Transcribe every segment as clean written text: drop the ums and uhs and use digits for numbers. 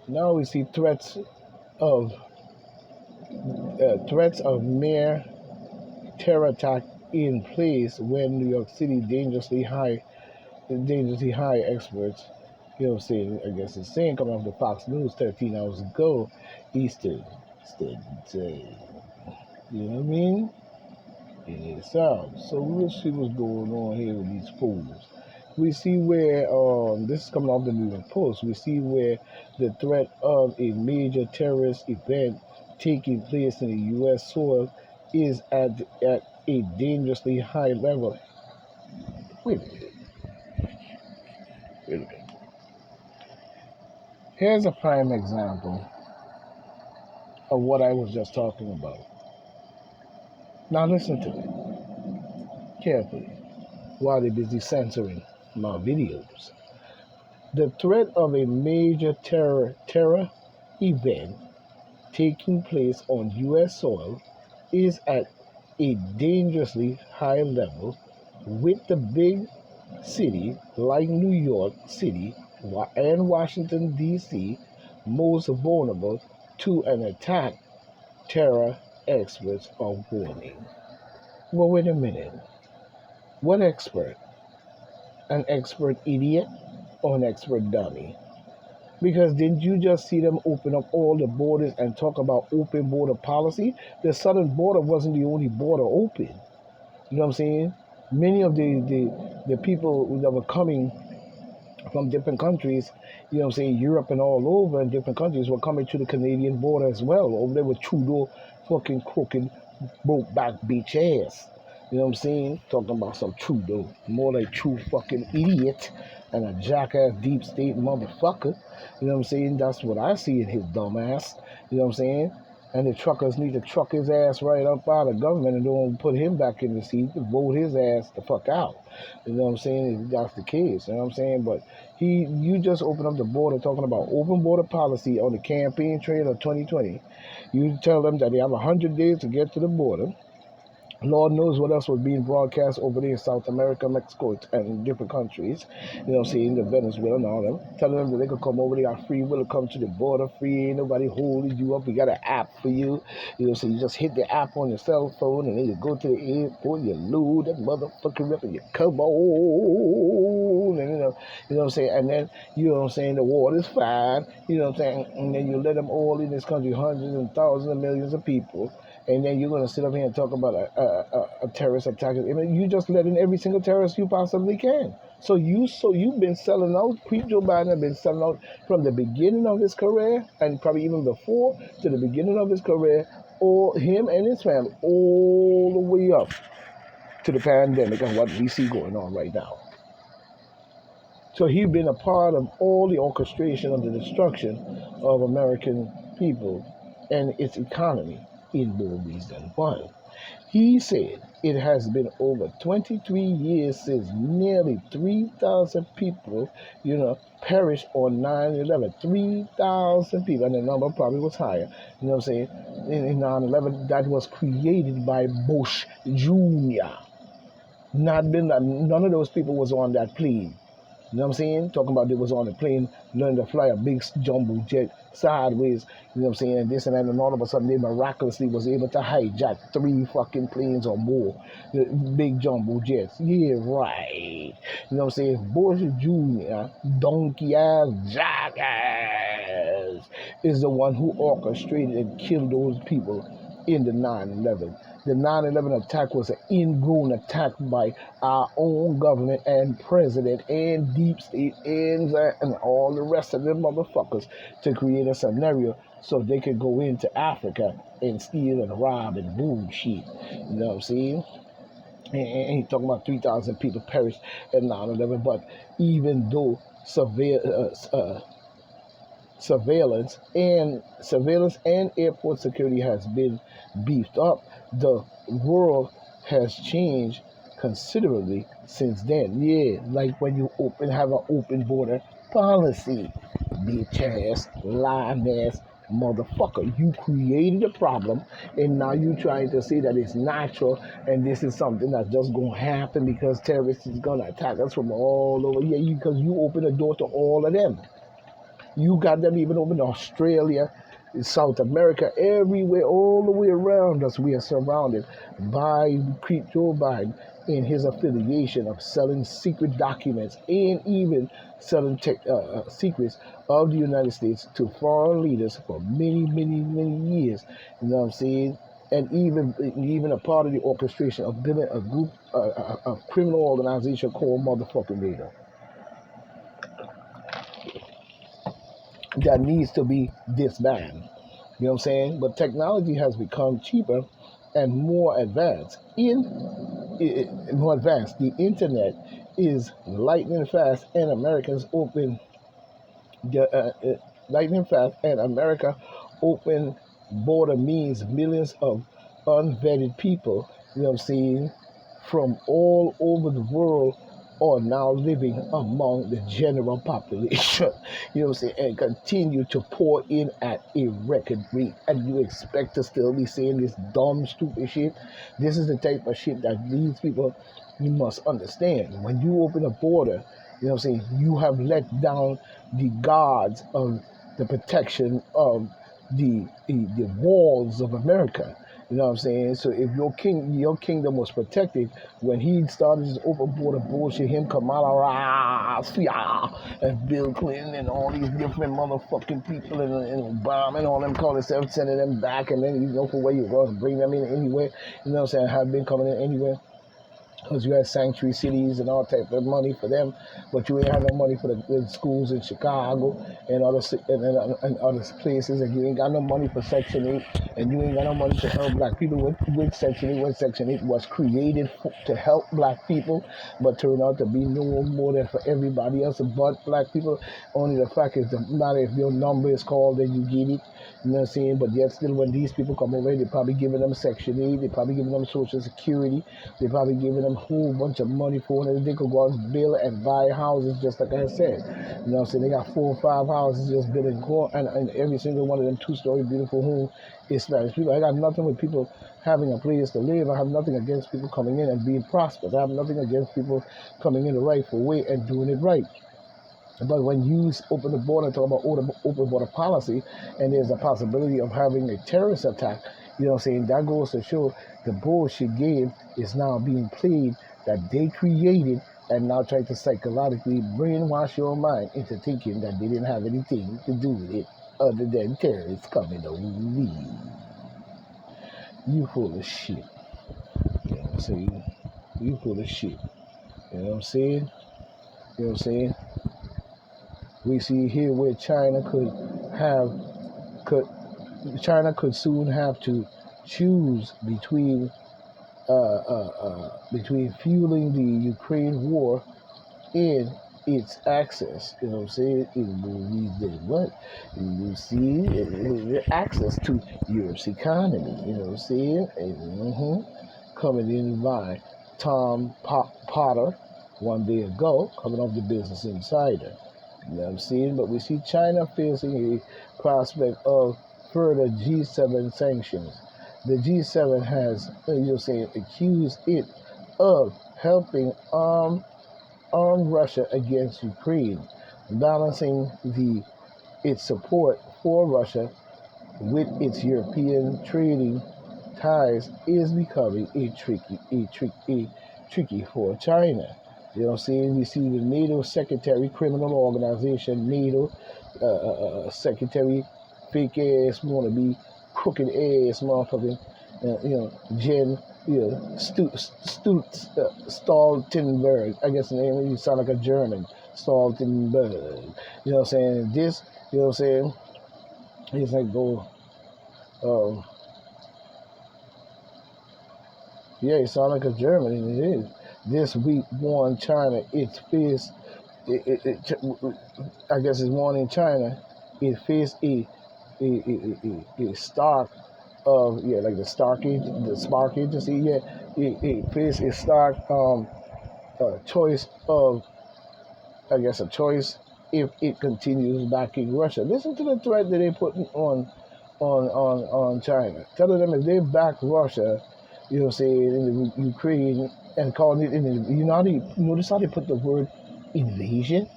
Now we see of threats of mere terror attack in place when New York City dangerously high experts, saying, I guess it's saying, coming off the Fox News 13 hours ago, Eastern Standard Time. You know what I mean? In itself. So we'll see what's going on here with these fools. We see where this is coming off the New York Post. We see where the threat of a major terrorist event taking place in the U.S. soil is at a dangerously high level. Wait a minute. Wait a minute. Here's a prime example of what I was just talking about. Now listen to it carefully while they're busy censoring my videos. The threat of a major terror event taking place on U.S. soil is at a dangerously high level, with the big city like New York City and Washington, D.C. most vulnerable to an attack, terror experts are warning. Well, wait a minute. What expert? An expert idiot or an expert dummy? Because didn't you just see them open up all the borders and talk about open border policy? The southern border wasn't the only border open. You know what I'm saying? Many of the people that were coming from different countries, Europe and all over, and different countries were coming to the Canadian border as well. Over there with Trudeau fucking crooked, broke back bitch ass. You know what I'm saying? Talking about some Trudeau. More like true fucking idiot and a jackass deep state motherfucker. You know what I'm saying? That's what I see in his dumb ass. You know what I'm saying? And the truckers need to truck his ass right up out of government and don't put him back in the seat, vote his ass the fuck out. You know what I'm saying? If that's the case. You know what I'm saying? But you just open up the border talking about open border policy on the campaign trail of 2020. You tell them that they have 100 days to get to the border. Lord knows what else was being broadcast over there in South America, Mexico, and different countries. You know, seeing the Venezuela and all them. Telling them that they could come over there, got free will to come to the border free. Ain't nobody holding you up. We got an app for you. You know, so you just hit the app on your cell phone and then you go to the airport, you load that motherfucker up and you come on. And, you know what I'm saying? And then, you know what I'm saying, the water's fine. You know what I'm saying? And then you let them all in this country, hundreds and thousands of millions of people. And then you're going to sit up here and talk about a terrorist attack. I mean, you just let in every single terrorist you possibly can. So you've been selling out. Joe Biden has been selling out from the beginning of his career, and probably even before, to the beginning of his career, or him and his family, all the way up to the pandemic and what we see going on right now. So he's been a part of all the orchestration of the destruction of American people and its economy in more ways than one. He said it has been over 23 years since nearly 3,000 people, perished on 9/11. 3,000 people, and the number probably was higher. You know what I'm saying? In 9/11, that was created by Bush Jr. None of those people was on that plane. You know what I'm saying? Talking about they was on a plane, learning to fly a big jumbo jet sideways, you know what I'm saying, and this and that, and all of a sudden they miraculously was able to hijack 3 fucking planes or more, big jumbo jets. Yeah, right. You know what I'm saying? Bush Jr., donkey ass jackass, is the one who orchestrated and killed those people in the 9/11. The 9/11 attack was an ingrown attack by our own government and president and deep state and all the rest of them motherfuckers to create a scenario so they could go into Africa and steal and rob and bullshit. You know what I'm saying? And he's talking about 3,000 people perished at 9/11. But even though surveillance and airport security has been beefed up, the world has changed considerably since then. Yeah, like when you have an open border policy, bitch ass, lying ass motherfucker. You created a problem, and now you trying to say that it's natural and this is something that's just gonna happen because terrorists is gonna attack us from all over. Yeah, because you open the door to all of them. You got them even over in Australia, in South America, everywhere, all the way around us. We are surrounded by Joe Biden in his affiliation of selling secret documents and even selling secrets of the United States to foreign leaders for many, many, many years. You know what I'm saying? And even a part of the orchestration of building a group, a criminal organization called motherfucking NATO that needs to be disbanded. You know what I'm saying? But technology has become cheaper and more advanced. More advanced. The internet is lightning fast, and lightning fast, and America open border means millions of unvetted people. You know what I'm saying? From all over the world are now living among the general population, you know what I'm saying, and continue to pour in at a record rate. And you expect to still be saying this dumb, stupid shit? This is the type of shit that these people, you must understand. When you open a border, you know what I'm saying, you have let down the guards of the protection of the walls of America. You know what I'm saying? So if your kingdom was protected when he started his open border bullshit, him Kamala and Bill Clinton and all these different motherfucking people and Obama and all them calling themselves, sending them back, and then you know for where you go and bring them in anywhere. You know what I'm saying? Have been coming in anywhere. Because you had sanctuary cities and all type of money for them, but you ain't had no money for the schools in Chicago and and other places, and you ain't got no money for Section 8, and you ain't got no money to help black people with Section 8. When Section 8 was created to help black people, but turned out to be no more than for everybody else but black people. Only the fact is, no matter if your number is called, then you get it. You know what I'm saying? But yet still, when these people come over, they're probably giving them Section 8, they're probably giving them Social Security, they're probably giving them a whole bunch of money for it. They could go out and build and buy houses, just like I said. You know what I'm saying? They got 4 or 5 houses just built in court, and every single one of them 2-story beautiful home is Spanish people. I got nothing with people having a place to live. I have nothing against people coming in and being prosperous. I have nothing against people coming in the rightful way and doing it right. But when you open the border, talk about open border policy, and there's a possibility of having a terrorist attack, you know what I'm saying? That goes to show the bullshit game is now being played that they created and now try to psychologically brainwash your mind into thinking that they didn't have anything to do with it other than terrorists coming to leave. You full of shit. You know what I'm saying? You full of shit. You know what I'm saying? You know what I'm saying? We see here where China could soon have to choose between fueling the Ukraine war and its access. You know what I'm saying? In movies, then what? You see access to Europe's economy. You know what I'm saying? And, coming in by Tom Potter one day ago, coming off the Business Insider. You know what I'm saying? But we see China facing a prospect of further G7 sanctions. The G7 has, accused it of helping arm Russia against Ukraine, balancing its support for Russia with its European trading ties is becoming tricky for China. You know what I'm saying? We see the NATO Secretary, criminal organization, NATO Secretary, fake ass, wannabe, crooked ass, motherfucking, Jen, Stoltenberg. I guess the name, you sound like a German, Stoltenberg. You know what I'm saying? This, you know what I'm saying? It's like yeah, it sounds like a German, and it is. This week warned China its face. I guess it's warning China it faced a stark of like the Spark agency. Yeah, it faced a stark choice of, I guess, a choice if it continues backing Russia. Listen to the threat that they put on China, telling them if they back Russia, you know what I'm saying, in the Ukraine, and calling it, notice how they put the word invasion?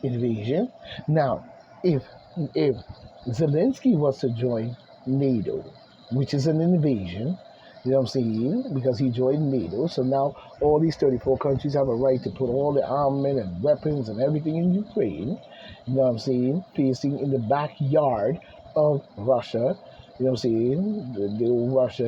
invasion. Now, if if Zelensky was to join NATO, which is an invasion, you know what I'm saying? Because he joined NATO. So now all these 34 countries have a right to put all the armament and weapons and everything in Ukraine, you know what I'm saying? Facing in the backyard of Russia. You know what I'm saying? The old Russia,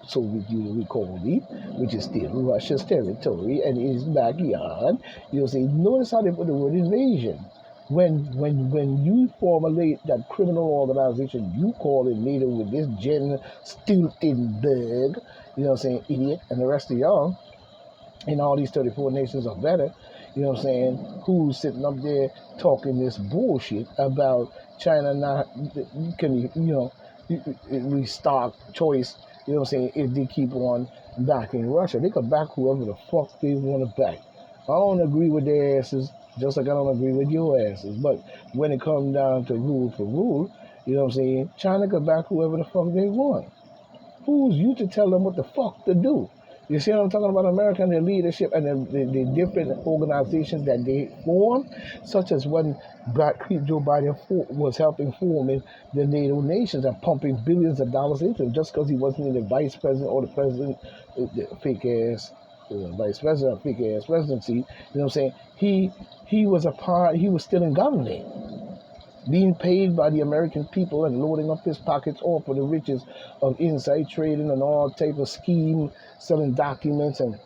Soviet Union, we call it, which is still Russia's territory and his backyard. You know what I'm saying? Notice how they put the word invasion. When you formulate that criminal organization, you call it NATO with this Jen Stoltenberg, you know what I'm saying, idiot, and the rest of y'all in all these 34 nations are better, you know what I'm saying, who's sitting up there talking this bullshit about China not, can you know, restock choice, you know what I'm saying, if they keep on backing Russia. They could back whoever the fuck they want to back. I don't agree with their asses, just like I don't agree with your asses. But when it comes down to rule for rule, you know what I'm saying, China could back whoever the fuck they want. Who's you to tell them what the fuck to do? You see what I'm talking about? America and their leadership and the different organizations that they form, such as when Joe Biden was helping forming the NATO nations and pumping billions of dollars into them just because he wasn't in the vice president or the president, the fake ass vice president, fake ass presidency. You know what I'm saying? He was he was still in government, being paid by the American people and loading up his pockets all for the riches of inside trading and all type of scheme, selling documents and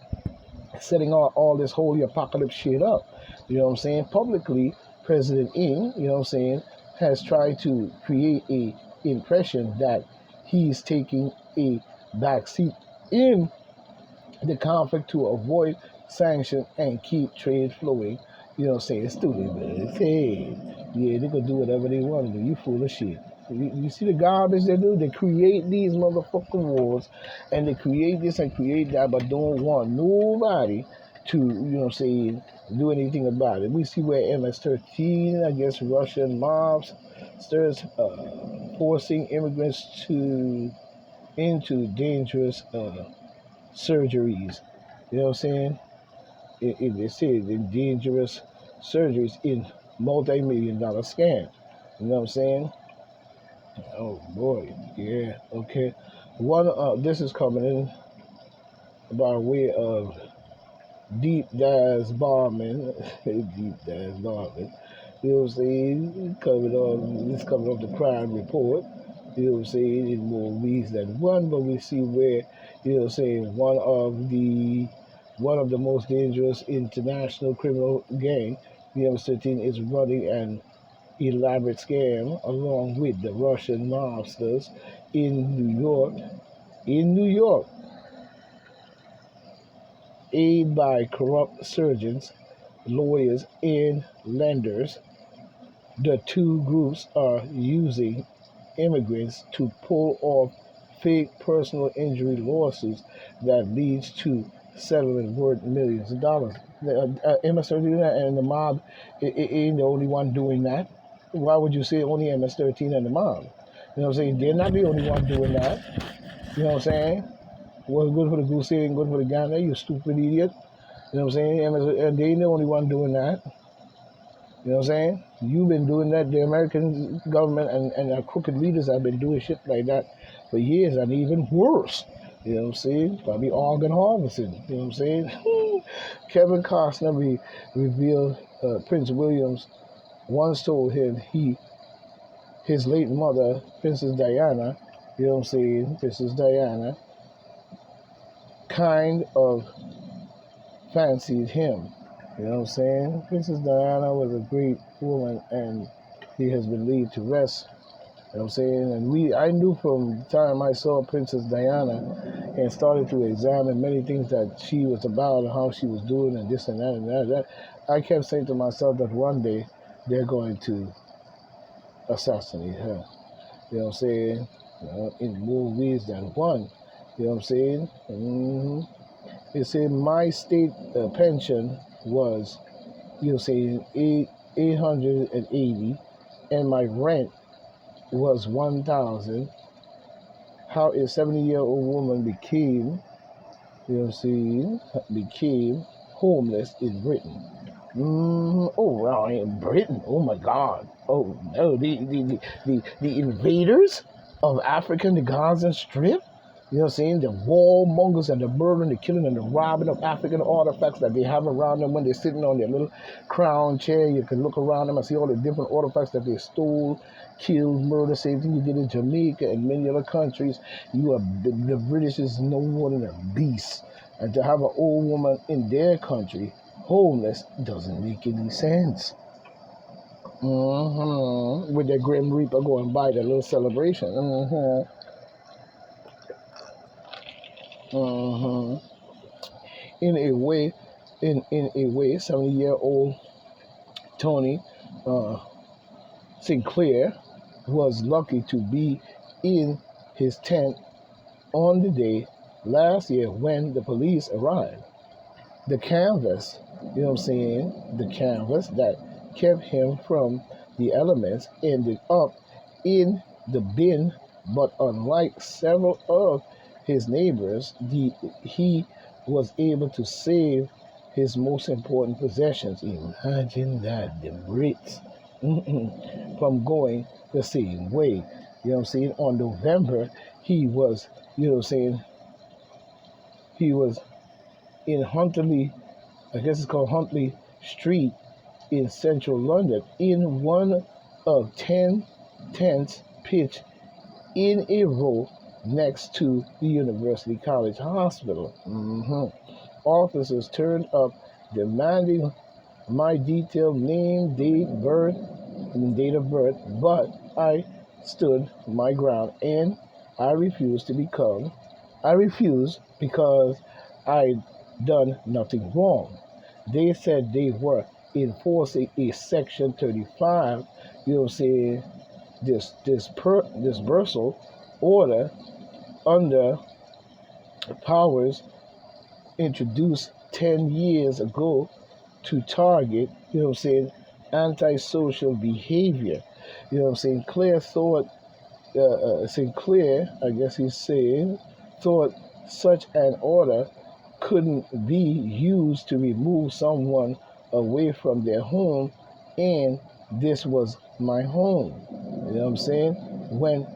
setting all this holy apocalypse shit up. You know what I'm saying? Publicly, President Ng, you know what I'm saying, has tried to create a impression that he's taking a backseat in the conflict to avoid sanction and keep trade flowing. You know what I'm saying? It's stupid, man. Hey, yeah, they can do whatever they want to do. You full of shit. You see the garbage they do? They create these motherfucking wars and they create this and create that, but don't want nobody to, you know what I'm saying, do anything about it. We see where MS-13 against Russian mobs starts forcing immigrants into dangerous surgeries. You know what I'm saying? They say in dangerous surgeries in multi-million-dollar scams. You know what I'm saying? Oh boy, yeah, okay. This is coming in by way of deep dive bombing, deep dive bombing. You know what I'm saying? This covered off the crime report. You know what I'm saying? In more ways than one, but we see where, you know what I'm saying, one of the most dangerous international criminal gang, the M13, is running an elaborate scam along with the Russian mobsters in New York. In New York, aided by corrupt surgeons, lawyers, and lenders, the two groups are using immigrants to pull off fake personal injury lawsuits that leads to settlement worth millions of dollars. MS-13 and the mob ain't the only one doing that. Why would you say only MS-13 and the mob? You know what I'm saying? They're not the only one doing that. You know what I'm saying? What's good for the goose ain't good for the gander, you stupid idiot. You know what I'm saying? And they ain't the only one doing that. You know what I'm saying? You've been doing that. The American government and our crooked leaders have been doing shit like that for years and even worse. You know what I'm saying? Probably organ harvesting. You know what I'm saying? Kevin Costner revealed Prince Williams once told him his late mother, Princess Diana, you know what I'm saying? Princess Diana kind of fancied him. You know what I'm saying? Princess Diana was a great woman and he has been laid to rest. You know what I'm saying? And I knew from the time I saw Princess Diana and started to examine many things that she was about and how she was doing and this and that and that. I kept saying to myself that one day they're going to assassinate her. You know what I'm saying? In more ways than one. You know what I'm saying? They say my state pension was, you know, saying 880, and my rent was 1,000. How a 70-year-old woman became, you know, what I'm saying, became homeless in Britain. Oh, well, in Britain. Oh my God. Oh no, the invaders of Africa, the Gaza Strip. You know what I'm saying? The warmongers and the murdering, the killing and the robbing of African artifacts that they have around them when they're sitting on their little crown chair. You can look around them and see all the different artifacts that they stole, killed, murdered. Same thing you did in Jamaica and many other countries. The British is no more than a beast. And to have an old woman in their country homeless doesn't make any sense. With the Grim Reaper going by the little celebration. In a way, in a way, 70-year-old Tony uh, Sinclair was lucky to be in his tent on the day last year when the police arrived. The canvas, you know what I'm saying, the canvas that kept him from the elements ended up in the bin, but unlike several of his neighbors, he was able to save his most important possessions. Imagine that, the Brits, from going the same way. You know what I'm saying? On November, he was, you know what I'm saying, he was in Huntley, I guess it's called Huntley Street in central London, in one of 10 tents pitched in a row next to the University College Hospital. Officers turned up demanding my detailed name, date, birth, and date of birth, but I stood my ground and I refused because I'd done nothing wrong. They said they were enforcing a Section 35, you know what I'm saying, dispersal order under powers introduced 10 years ago to target, you know what I'm saying, antisocial behavior. You know what I'm saying? Sinclair, I guess he's saying, thought such an order couldn't be used to remove someone away from their home, and this was my home. You know what I'm saying? When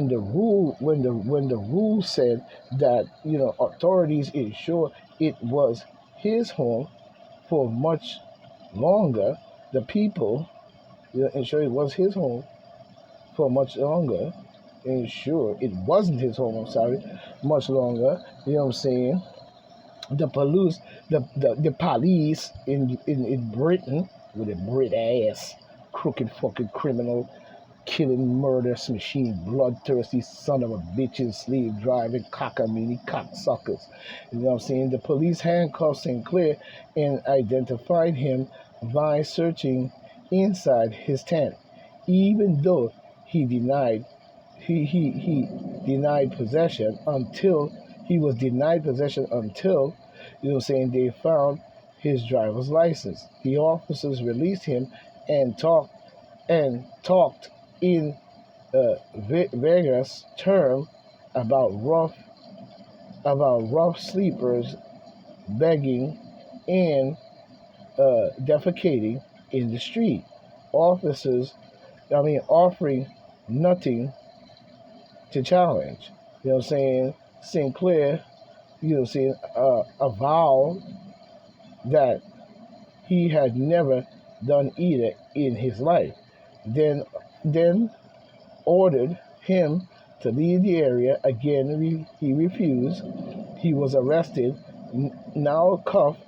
the rule said that, you know, authorities ensured it was his home for much longer, the people, you know, ensured it was his home for much longer, ensure it wasn't his home, I'm sorry, much longer, you know what I'm saying? The police in Britain, with a Brit ass, crooked fucking criminal, killing, murderous machine, bloodthirsty son of a bitches, slave driving, cockamamie, cocksuckers. You know what I'm saying? The police handcuffed Sinclair and identified him by searching inside his tent, even though he denied he denied possession until he was denied possession until, you know what I'm saying, they found his driver's license. The officers released him and talked in Vegas term about rough sleepers begging and defecating in the street. Officers, offering nothing to challenge. You know what I'm saying? Sinclair, you know what I'm saying, avowed that he had never done either in his life. Then ordered him to leave the area. Again, he refused. He was arrested, now cuffed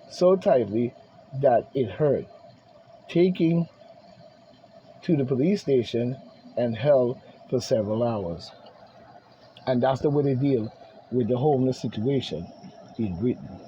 so tightly that it hurt. Taken to the police station and held for several hours. And that's the way they deal with the homeless situation in Britain.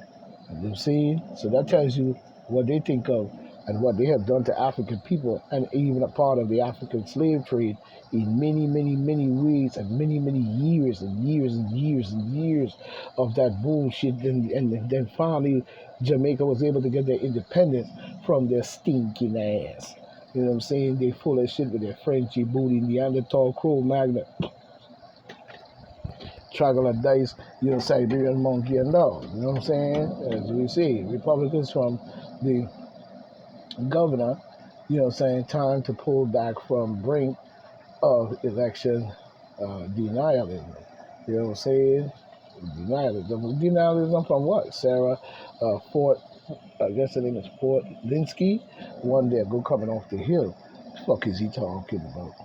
You know what I'm saying? So that tells you what they think of and what they have done to African people, and even a part of the African slave trade in many, many, many ways, and many, many years and years and years and years of that bullshit. And then finally, Jamaica was able to get their independence from their stinking ass. You know what I'm saying? They full of shit with their Frenchy booty, Neanderthal, Cro-Magnon, troglodytes, you know, Siberian monkey and dog. You know what I'm saying? As we see, Republicans from the governor, saying time to pull back from brink of election denialism. You know what I'm saying? Denialism. Denialism from what? Sarah Fort, I guess her name is Fort Linsky, one day ago coming off the hill. What the fuck is he talking about?